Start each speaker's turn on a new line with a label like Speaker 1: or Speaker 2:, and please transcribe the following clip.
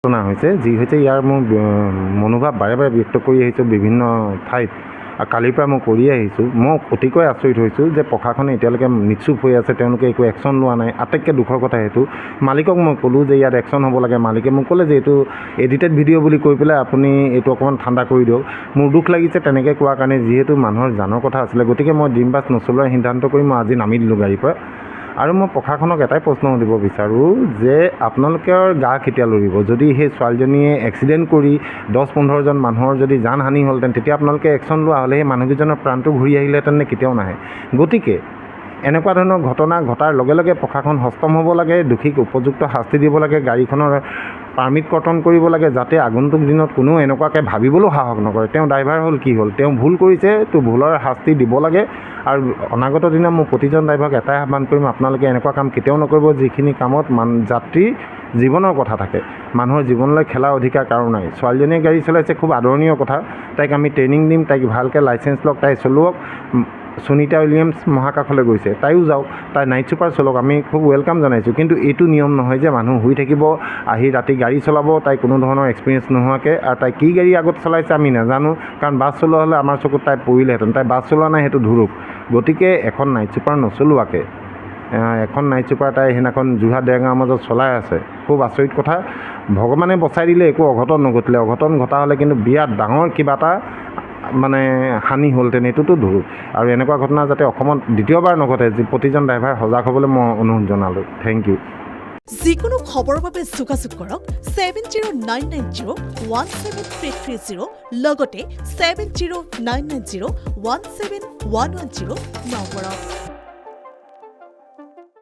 Speaker 1: ঘটনা হৈছে যি হৈছে ইয়াৰ মোৰ মনোভাৱ বাৰে বাৰে ব্যক্ত কৰি আহিছোঁ বিভিন্ন ঠাইত কালিৰ পৰা মই কৰি আহিছোঁ। মই অতিকৈ আচৰিত হৈছোঁ যে প্ৰশাসনে এতিয়ালৈকে নিশ্চুপ হৈ আছে, তেওঁলোকে একো একশ্যন লোৱা নাই। আটাইতকৈ দুখৰ কথা সেইটো। মালিকক মই ক'লোঁ যে ইয়াত একশ্যন হ'ব লাগে, মালিকে মোক ক'লে যে এইটো এডিটেড ভিডিঅ' বুলি কৈ পেলাই আপুনি এইটো অকণমান ঠাণ্ডা কৰি দিয়ক। মোৰ দুখ লাগিছে তেনেকৈ কোৱাৰ কাৰণে, যিহেতু মানুহৰ জানৰ কথা আছিলে। গতিকে মই ডিম বাছ নচলোৱাৰ সিদ্ধান্ত কৰি মই আজি নামি দিলোঁ গাড়ীৰ পৰা। আৰু মই প্ৰশাসনক এটাই প্ৰশ্ন সুধিব বিচাৰোঁ যে আপোনালোকৰ গা কেতিয়া লৰিব? যদি সেই ছোৱালীজনীয়ে এক্সিডেণ্ট কৰি 10-15জন মানুহৰ যদি জানহানি হ'লহেঁতেন, তেতিয়া আপোনালোকে একশ্যন লোৱা হ'লে সেই মানুহকেইজনৰ প্ৰাণটো ঘূৰি আহিলেহেঁতেন নে? কেতিয়াও নাহে। গতিকে এনেকুৱা ধৰণৰ ঘটনা ঘটাৰ লগে লগে প্ৰশাসন হস্তম হ'ব লাগে, দোষীক উপযুক্ত শাস্তি দিব লাগে, গাড়ীখনৰ পাৰ্মিট কৰ্তন কৰিব লাগে, যাতে আগন্তুক দিনত কোনেও এনেকুৱাকৈ ভাবিবলৈও সাহস নকৰে। তেওঁ ড্ৰাইভাৰ হ'ল কি হ'ল, তেওঁ ভুল কৰিছে, তো ভুলৰ শাস্তি দিব লাগে। আৰু অনাগত দিনত মই প্ৰতিজন ড্ৰাইভাৰক এটাই আহ্বান কৰিম, আপোনালোকে এনেকুৱা কাম কেতিয়াও নকৰিব যিখিনি কামত যাত্ৰীৰ জীৱনৰ কথা থাকে। মানুহৰ জীৱনলৈ খেলাৰ অধিকাৰ কাৰো নাই। ছোৱালীজনীয়ে গাড়ী চলাইছে, খুব আদৰণীয় কথা। তাইক আমি ট্ৰেইনিং দিম, তাইক ভালকৈ লাইচেঞ্চ লওক, তাই চলাওক। সুনিতা উইলিয়ামছ মহাকাশলৈ গৈছে, তাইও যাওক, তাই নাইট ছুপাৰ চলাওক, আমি খুব ৱেলকাম জনাইছোঁ। কিন্তু এইটো নিয়ম নহয় যে মানুহ শুই থাকিব, আহি ৰাতি গাড়ী চলাব, তাই কোনো ধৰণৰ এক্সপিৰিয়েঞ্চ নোহোৱাকৈ। আৰু তাই কি গাড়ী আগত চলাইছে আমি নাজানো, কাৰণ বাছ চলোৱা হ'লে আমাৰ চকুত তাই পৰিলেহেঁতেন। তাই বাছ চলোৱা নাই, সেইটো ধুৰুক। গতিকে এখন নাইট ছুপাৰ নচলোৱাকৈ এখন নাইট ছুপাৰ তাই সেইদিনাখন যোৰহাট দেৰগাঁৱৰ মাজত চলাই আছে। খুব আচৰিত কথা। ভগৱানে বচাই দিলে, একো অঘটন নঘটিলে। অঘটন ঘটা হ'লে কিন্তু বিৰাট ডাঙৰ কিবা এটা হানি হ'লহেঁতেন, এইটোতো ধুৰুক। আৰু এনেকুৱা ঘটনা যাতে অসমত দ্বিতীয়বাৰ নঘটে, প্ৰতিজন ড্ৰাইভাৰ সজাগ হ'বলৈ মই অনুৰোধ জনালোঁ। Thank you.
Speaker 2: যিকোনো খবৰৰ বাবে যোগাযোগ কৰক 7099017330 লগতে 7099017110 নম্বৰত।